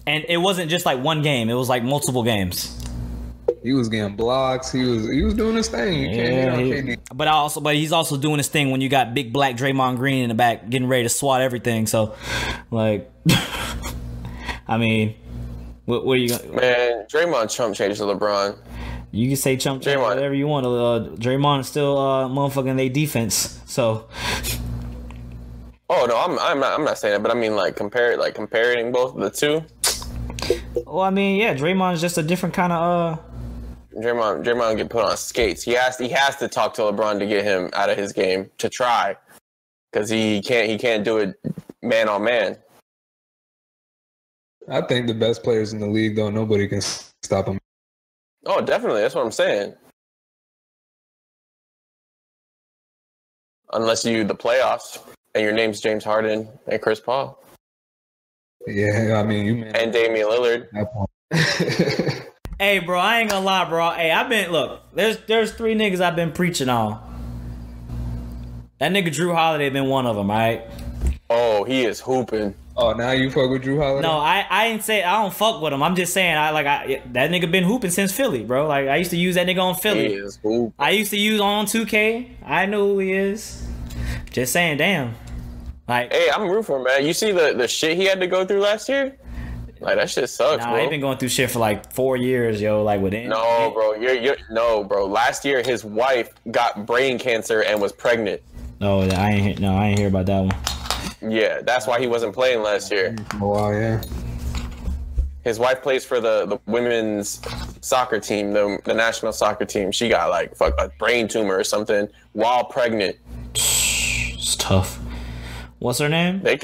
And it wasn't just like one game. It was like multiple games. He was getting blocks. He was doing his thing. You can't hate on KD. But he's also doing his thing when you got big black Draymond Green in the back getting ready to swat everything. So, like, I mean, what are you gonna? Man, Draymond chump changes to LeBron. You can say chump change whatever you want. Draymond is still motherfucking their defense. So. Oh no, I'm not saying that, but I mean comparing both of the two. Well, I mean, yeah, Draymond is just a different kind of Draymond get put on skates. He has to talk to LeBron to get him out of his game to try, because he can't do it man on man. I think the best players in the league, though, nobody can stop him. Oh, definitely. That's what I'm saying. Unless you the playoffs and your name's James Harden and Chris Paul. Yeah, I mean, you man. And Damian Lillard. Hey, bro, I ain't gonna lie, bro. Hey, there's 3 niggas I've been preaching on. That nigga Drew Holiday been one of them, right? Oh, he is hooping. Oh, now you fuck with Drew Holiday? No, I ain't say I don't fuck with him. I'm just saying that nigga been hooping since Philly, bro. Like I used to use that nigga on Philly. He is hooping. I used to use on 2K. I know who he is. Just saying, damn. Like, hey, I'm rooting for him, man. You see the shit he had to go through last year? Like that shit sucks, bro. He been going through shit for like 4 years, yo. Like within. No, bro. No, bro. Last year his wife got brain cancer and was pregnant. No, I ain't hear about that one. Yeah, that's why he wasn't playing last year. Oh, wow, yeah. His wife plays for the women's soccer team, the national soccer team. She got like a brain tumor or something while pregnant. It's tough. What's her name? They're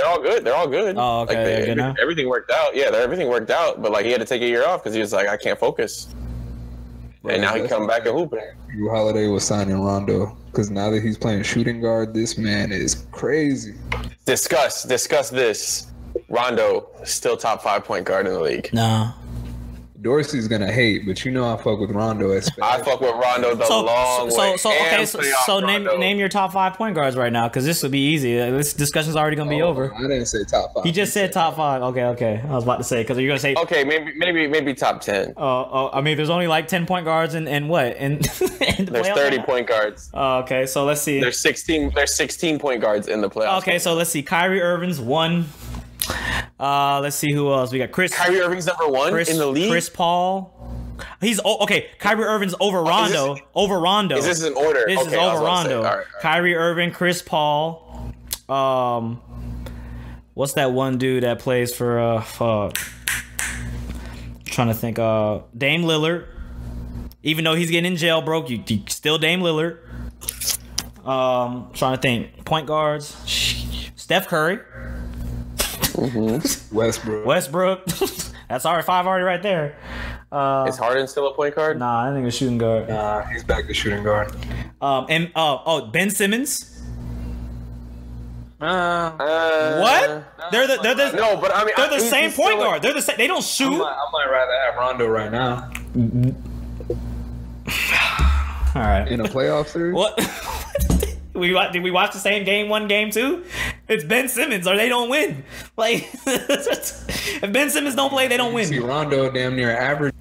all good. They're all good. Oh, okay. Like everything worked out. Yeah, everything worked out. But like he had to take a year off because he was like, I can't focus. Bro, and now he come back and hooping. Drew Holiday was signing Rondo because now that he's playing shooting guard, this man is crazy. Discuss this. Rondo still top 5 point guard in the league. No. Dorsey's gonna hate, but you know I fuck with Rondo. I fuck with Rondo long way. So name your top 5 point guards right now, because this will be easy. This discussion's already gonna be over. I didn't say top 5. He just said top 5. Okay. I was about to say, because you're gonna say okay, maybe top 10. I mean, there's only like 10 point guards and what? And there's 30 point guards. Okay, so let's see. There's 16 point guards in the playoffs. Okay, so let's see. Kyrie Irving's 1. Let's see who else we got. Kyrie Irving's number 1 in the league. Chris Paul. Okay. Kyrie Irving's over Rondo. Is this in order? This is over Rondo. All right. Kyrie Irving, Chris Paul. What's that one dude that plays for trying to think. Dame Lillard. Even though he's getting in jail, broke, you still Dame Lillard. Trying to think. Point guards. Steph Curry. Mm-hmm. Westbrook. That's our 5 already right there. Is Harden still a point guard? Nah, I think it's shooting guard. Nah, he's back to shooting guard. Ben Simmons. What? They're the no, but I mean they're the same point guard. They're the same. They don't shoot. I might rather have Rondo right now. All right. In a playoff series. What? Did we watch the same game 1, game 2? It's Ben Simmons or they don't win. Like if Ben Simmons don't play, they don't win. See Rondo damn near average.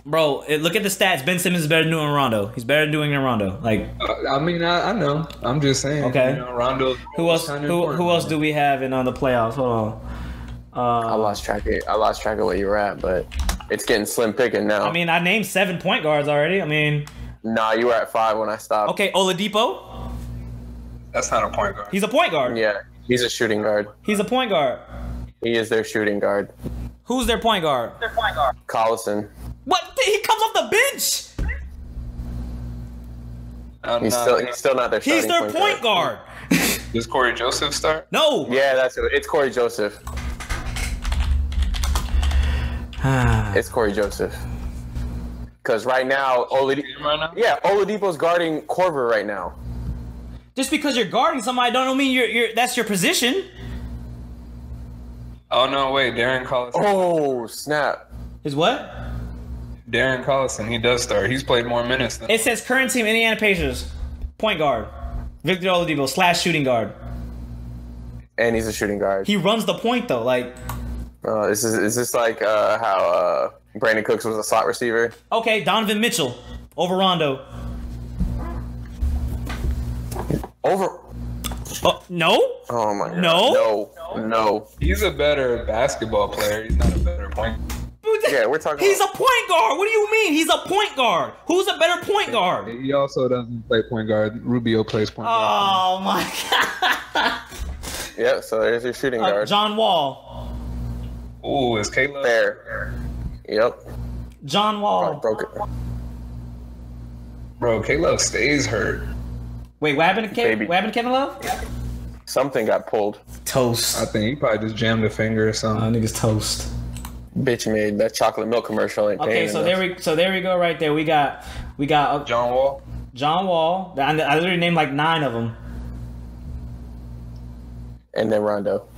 Bro, look at the stats. Ben Simmons is better than doing Rondo. He's better than doing Rondo. Like I mean, I know. I'm just saying. Okay. You know, Rondo. Who else do we have in the playoffs? Hold on. I lost track of where you were at, but it's getting slim picking now. I mean, I named 7 point guards already. I mean, nah, you were at 5 when I stopped. Okay, Oladipo. That's not a point guard. He's a point guard. Yeah, he's a shooting guard. He's a point guard. He is their shooting guard. Who's their point guard? Collison. What? He comes off the bench. He's still not their starting He's their point guard. Does Corey Joseph start? No. Yeah, that's it. It's Corey Joseph. It's Corey Joseph. Because right now, Oladipo's guarding Korver right now. Just because you're guarding somebody don't mean you're that's your position. Oh no, wait, Darren Collison. Oh snap! Is what? Darren Collison, he does start. He's played more minutes than. It says current team Indiana Pacers, point guard, Victor Oladipo / shooting guard. And he's a shooting guard. He runs the point though, like. Is this like how Brandon Cooks was a slot receiver? Okay, Donovan Mitchell over Rondo. Over. No. Oh my god. No. He's a better basketball player. He's not a better point. Yeah, we're talking. He's a point guard. What do you mean? He's a point guard. Who's a better point guard? He also doesn't play point guard. Rubio plays point guard. Oh my god. Yeah, so there's your shooting guard. John Wall. Ooh, is Caleb there? Yep. John Wall. Broke it. Bro, Caleb stays hurt. Wait, what happened to Kevin Love? Something got pulled. Toast. I think he probably just jammed a finger or something. Niggas toast. Bitch made that chocolate milk commercial ain't Okay, paying so enough. there we go right there. We got John Wall. John Wall. I literally named like 9 of them. And then Rondo.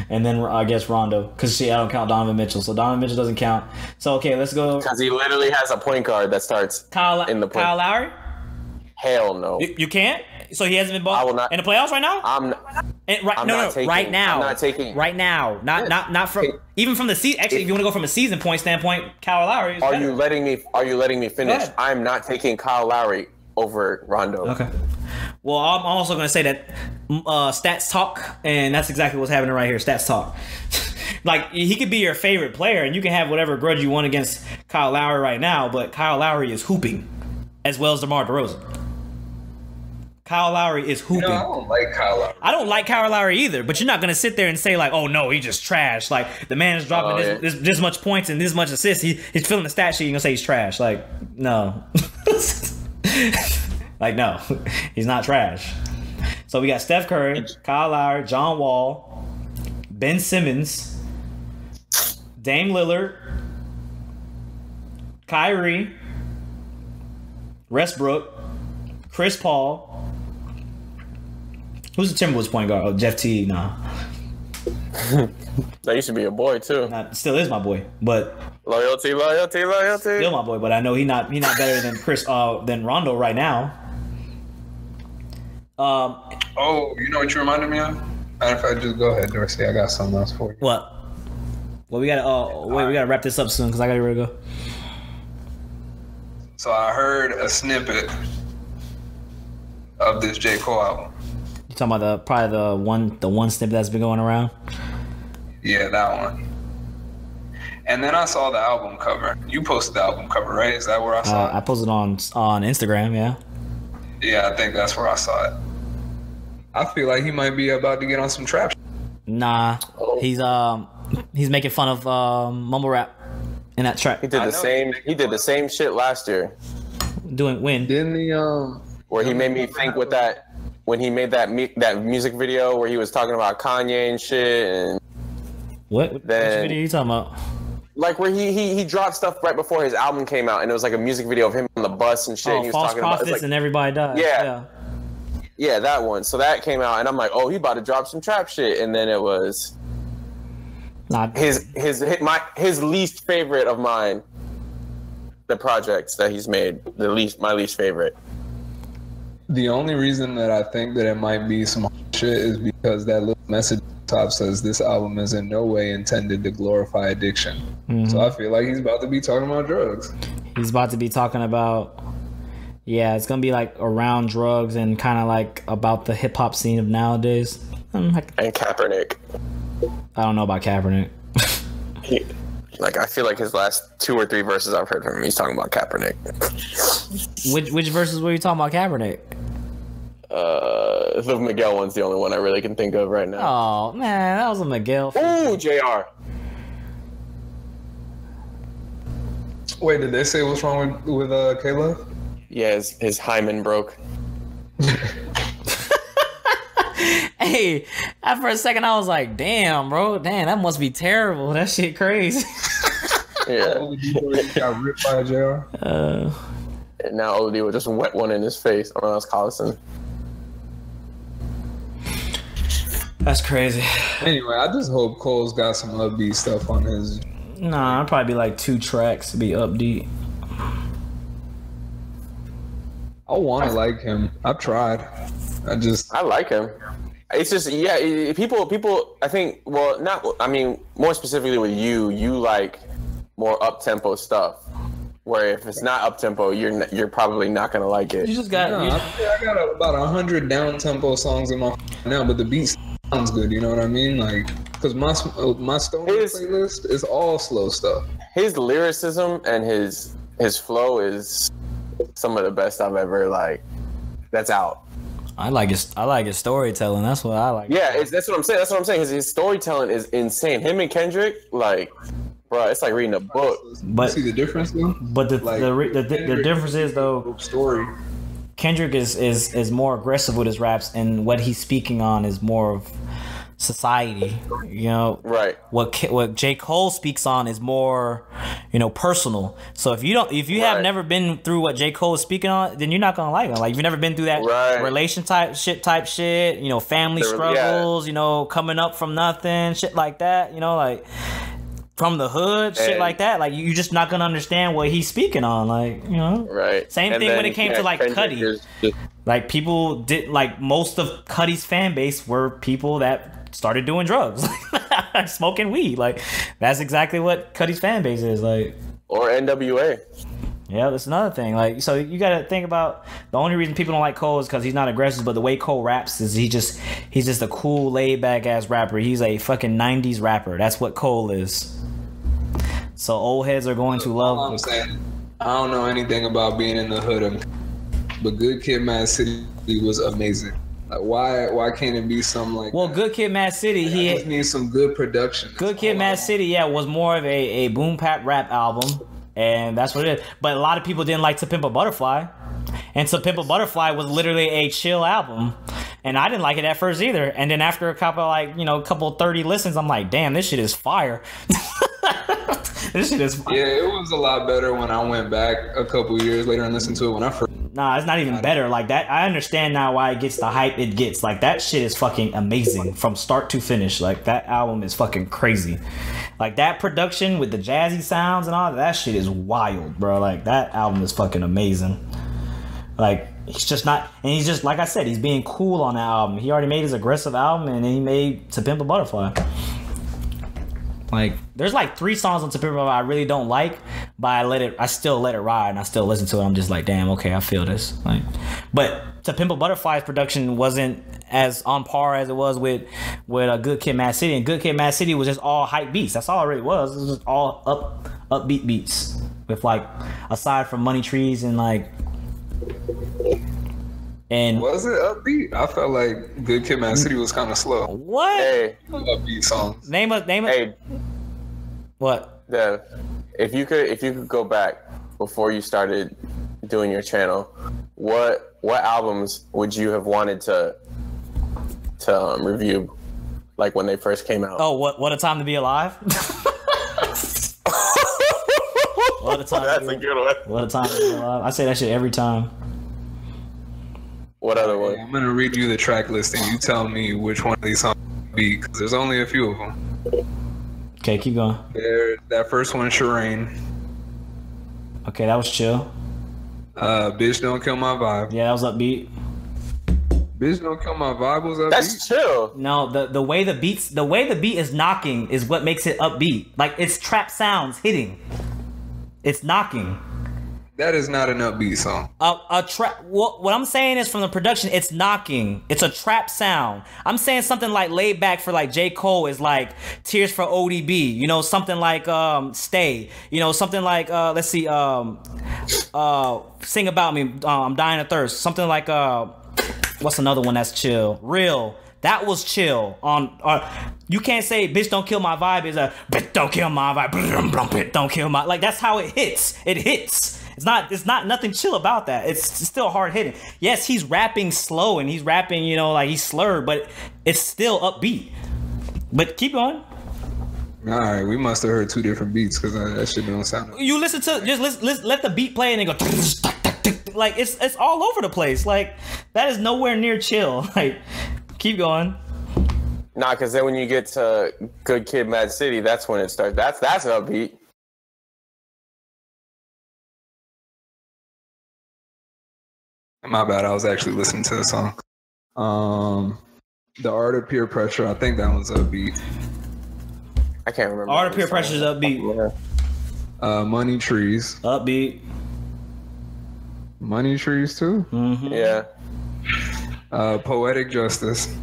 And then I guess Rondo, because I don't count Donovan Mitchell, so Donovan Mitchell doesn't count. So okay, let's go. Because he literally has a point guard that starts in the point. Kyle Lowry. Hell no. You can't. So he hasn't been bought I will not, in the playoffs right now. Right now. I'm not taking. Right now, not from even from the season. Actually, if you want to go from a season point standpoint, Kyle Lowry. Is Are better. you letting me finish? I'm not taking Kyle Lowry over Rondo. Okay. Well, I'm also going to say that stats talk, and that's exactly what's happening right here. Stats talk. Like, he could be your favorite player, and you can have whatever grudge you want against Kyle Lowry right now, but Kyle Lowry is hooping as well as DeMar DeRozan. Kyle Lowry is hooping. I don't like Kyle Lowry. I don't like Kyle Lowry either, but you're not going to sit there and say, like, oh, no, he's just trash. Like, the man is dropping this much points and this much assists. He's filling the stat sheet. You're going to say he's trash. Like, no. Like, no, he's not trash. So we got Steph Curry, Kyle Lowry, John Wall, Ben Simmons, Dame Lillard, Kyrie, Westbrook, Chris Paul. Who's the Timberwolves point guard? Oh, Jeff Teague. Nah. That used to be a boy too. Still is my boy, but Loyalty. still my boy. But I know he not better than than Rondo right now. Oh, you know what you reminded me of? Matter of fact, just go ahead, Dorsey. I got something else for you. What? Well, we gotta. We gotta wrap this up soon because I gotta ready to go. So I heard a snippet of this J. Cole album. You talking about probably the one snippet that's been going around? Yeah, that one. And then I saw the album cover. You posted the album cover, right? Is that where I saw it? I posted on Instagram. Yeah. Yeah, I think that's where I saw it. I feel like he might be about to get on some trap. Nah, he's making fun of mumble rap in that track. He did the same shit last year. Doing when? Didn't he? Where he made me think with that when he made that music video where he was talking about Kanye and shit and what video are you talking about? Like where he dropped stuff right before his album came out and it was like a music video of him on the bus and shit. Oh, and he was false talking prophets about, like, and everybody died. Yeah, that one. So that came out and I'm like, oh, he about to drop some trap shit, and then it was his least favorite of mine. The projects that he's made, my least favorite. The only reason that I think that it might be some shit is because that little message at the top says this album is in no way intended to glorify addiction. Mm-hmm. So I feel like he's about to be talking about drugs. He's about to be talking about, it's gonna be like around drugs and kind of like about the hip hop scene of nowadays. And Kaepernick. I don't know about Kaepernick. I feel like his last 2 or 3 verses I've heard from him, he's talking about Kaepernick. Which verses were you talking about Kaepernick? The Miguel one's the only one I really can think of right now. Oh man, that was a Miguel. Ooh, JR. Wait, did they say what's wrong with Caleb? Yeah, his hymen broke. Hey, for a second I was like, damn, bro, that must be terrible. That shit crazy. Yeah. Got ripped by a JR. And now Oladipo just wet one in his face. Oh, that was Collison. That's crazy. Anyway, I just hope Cole's got some upbeat stuff on his. Nah, it'd probably be like 2 tracks to be upbeat. I want to like him. I've tried. I like him. It's just, people, I think, more specifically with you like more up-tempo stuff. Where if it's not up-tempo, you're probably not going to like it. You just got... I got about 100 down-tempo songs in my now, but the beat sounds good, you know what I mean? Like, because my Stone playlist is all slow stuff. His lyricism and his flow is some of the best I've ever, that's out. I like his storytelling. That's what I like. Yeah, that's what I'm saying. That's what I'm saying. His storytelling is insane. Him and Kendrick, bro, it's like reading a book. But see the difference though. But the difference is though. Story. Kendrick is more aggressive with his raps, and what he's speaking on is more of society, you know. Right. What J. Cole speaks on is more, you know, personal. So if you have never been through what J. Cole is speaking on, then you're not gonna like him. Like, you've never been through that relation type shit, you know, family struggles, you know, coming up from nothing, shit like that, you know, like from the hood, shit like that. Like, you're just not gonna understand what he's speaking on, like, you know. Right. Same thing when it came to like Cudi. Like, people did, like, most of Cudi's fan base were people that started doing drugs, smoking weed. Like, that's exactly what Cudi's fan base is like. Or NWA. Yeah, that's another thing. Like, so you gotta think about, the only reason people don't like Cole is because he's not aggressive, but the way Cole raps is he's just a cool, laid back ass rapper. He's a fucking 90s rapper. That's what Cole is. So old heads are going to love. All I'm saying, I don't know anything about being in the hood, but Good Kid, Mad City was amazing. Like, why can't it be something like? Well, that? Good Kid, Mad City, he just needs some good production. Good Kid, Mad City, yeah, was more of a boom bap rap album, and that's what it is. But a lot of people didn't like To Pimp a Butterfly, and To Pimp a Butterfly was literally a chill album, and I didn't like it at first either. And then after a couple 30 listens, I'm like, damn, this shit is fire. This shit is fire. Yeah, it was a lot better when I went back a couple years later and listened to it when I first. Nah, it's not even better. Like, that, I understand now why it gets the hype it gets. Like, that shit is fucking amazing from start to finish. Like, that album is fucking crazy. Like, that production with the jazzy sounds and all that shit is wild, bro. Like, that album is fucking amazing. Like, he's just not, and he's just, like I said, he's being cool on that album. He already made his aggressive album, and then he made To Pimp a Butterfly. Like, there's like 3 songs on To Pimp a Butterfly I really don't like, but I still let it ride, and I still listen to it. I'm just like, damn, okay, I feel this. Like, but To Pimp a Butterfly's production wasn't as on par as it was with Good Kid, Mad City, and Good Kid, Mad City was just all hype beats. That's all it really was. It was just all upbeat beats with, like, aside from Money Trees and like. And was it upbeat? I felt like Good Kid, Mad City was kind of slow. What? Hey, upbeat songs. Name it. Hey, what? Dev, if you could go back before you started doing your channel, what albums would you have wanted to review, like when they first came out? Oh, what a time to be alive. What a time. That's a good one. What a time to be alive. I say that shit every time. What other one? I'm gonna read you the track list and you tell me which one of these songs be, because there's only a few of them. Okay, keep going. That first one, Shireen. Okay, that was chill. Bitch Don't Kill My Vibe. Yeah, that was upbeat. Bitch Don't Kill My Vibe was upbeat. That's chill. No, the way the beat is knocking is what makes it upbeat. Like, it's trap sounds hitting. It's knocking. That is not an upbeat song. What I'm saying is, from the production, it's knocking. It's a trap sound. I'm saying something like laid back for like J. Cole is like Tears for ODB. You know, something like Stay. You know, something like let's see, Sing About Me. I'm Dying of Thirst. Something like what's another one that's chill? Real. That was chill. You can't say Bitch Don't Kill My Vibe is a Bitch Don't Kill My Vibe. Don't kill my, like, that's how it hits. It hits. It's not nothing chill about that. It's still hard hitting. Yes, he's rapping slow and he's rapping, you know, like he's slurred, but it's still upbeat. But keep going. All right, we must have heard 2 different beats, because that shit don't sound. You listen to, just let the beat play and then go like it's all over the place. Like, that is nowhere near chill. Like, keep going. Nah, because then when you get to Good Kid, Mad City, that's when it starts. That's upbeat. My bad. I was actually listening to the song. The Art of Peer Pressure. I think that one's upbeat. I can't remember. Art of Peer Pressure is upbeat. Money Trees. Upbeat. Money Trees too. Mm-hmm. Yeah. Poetic Justice.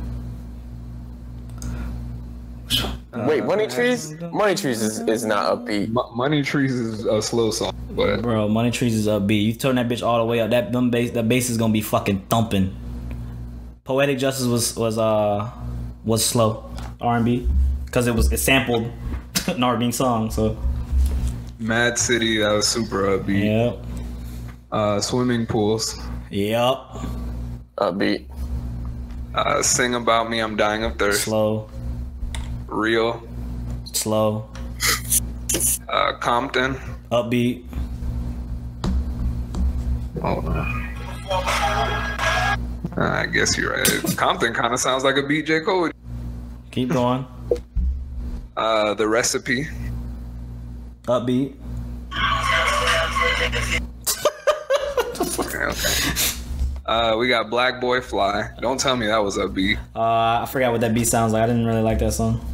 Wait, Money Trees? Money Trees is not upbeat. Money Trees is a slow song, but bro, Money Trees is upbeat. You turn that bitch all the way up. That bass is gonna be fucking thumping. Poetic Justice was slow R&B because it sampled an R&B song. So Mad City, that was super upbeat. Yep. Swimming Pools. Yep. Upbeat. Sing About Me, I'm Dying of Thirst. Slow. Real. Slow. Compton. Upbeat. Hold on. I guess you're right. Compton kind of sounds like a beat J. Cole. Keep going. The Recipe. Upbeat. Okay. We got Black Boy Fly. Don't tell me that was upbeat. I forgot what that beat sounds like. I didn't really like that song.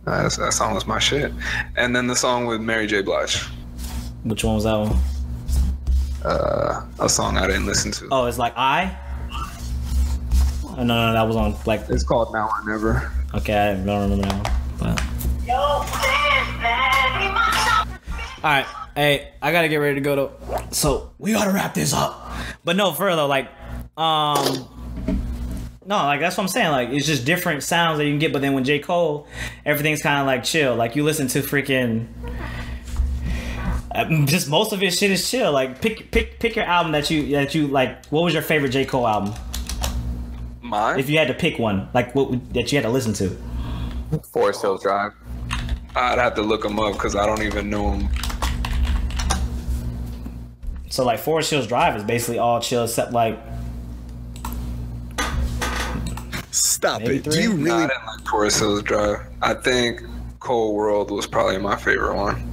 That song was my shit. And then the song with Mary J. Blige. Which one was that one? A song I didn't listen to. Oh, it's like I? Oh, no, that was on like. It's called Now or Never. Okay, I don't remember that one. But. All right, hey, I gotta get ready to go though. So we gotta wrap this up. But no, for real though, like, no, like that's what I'm saying. Like, it's just different sounds that you can get. But then when J. Cole, everything's kind of like chill. Like you listen to freaking. Just most of his shit is chill. Like pick your album that you like. What was your favorite J. Cole album? Mine? If you had to pick one, like that you had to listen to. Forest Hills Drive. I'd have to look them up because I don't even know them. So like Forest Hills Drive is basically all chill except like. Stop Maybe it. three? Do you I really? didn't like Forest Hills Drive. I think Cold World was probably my favorite one.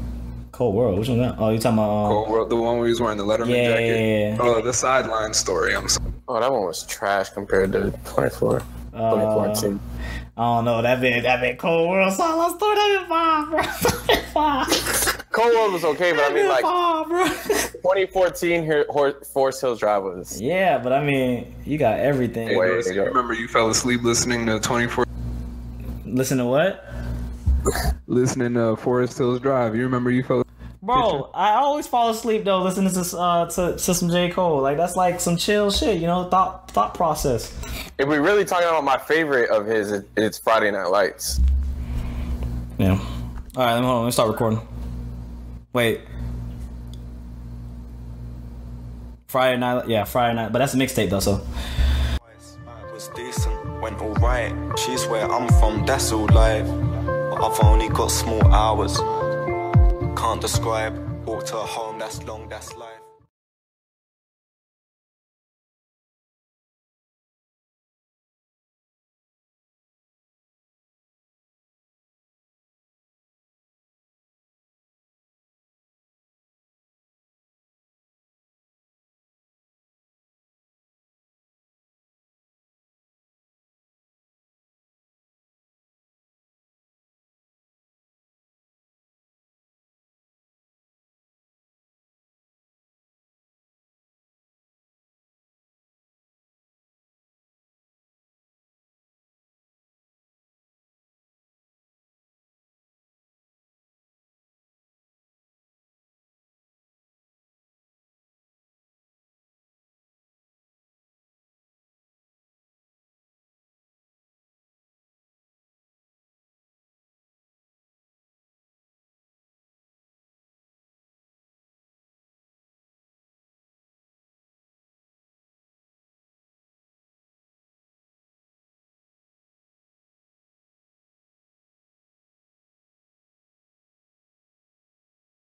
Cold World. Which one? Was that? Oh, you talking about? Cold World, the one where he was wearing the Letterman jacket. Yeah. Oh, the Sideline Story. I'm sorry. Oh, that one was trash compared to 2014. I don't know. That been Cold World song. Let's throw that in five, bro. Five. Cold World was okay, but I mean, like, Five, bro. 2014 here, Forest Hills Drive was. Yeah, but I mean, you got everything. Hey, Wait, Lewis, you remember you fell asleep listening to 24? Listen to what? Listening to Forest Hills Drive. You remember you fell? Bro, I always fall asleep though listening to some J. Cole. Like that's like some chill shit, you know, thought process. If we really talking about my favorite of his, it's Friday Night Lights. Yeah. All right, hold on. Let me start recording. Wait. Friday night, but that's a mixtape though, so. Was decent, went alright. She's where I'm from, that's all live. But I've only got small hours. Can't describe, walk to her home, that's long, that's life.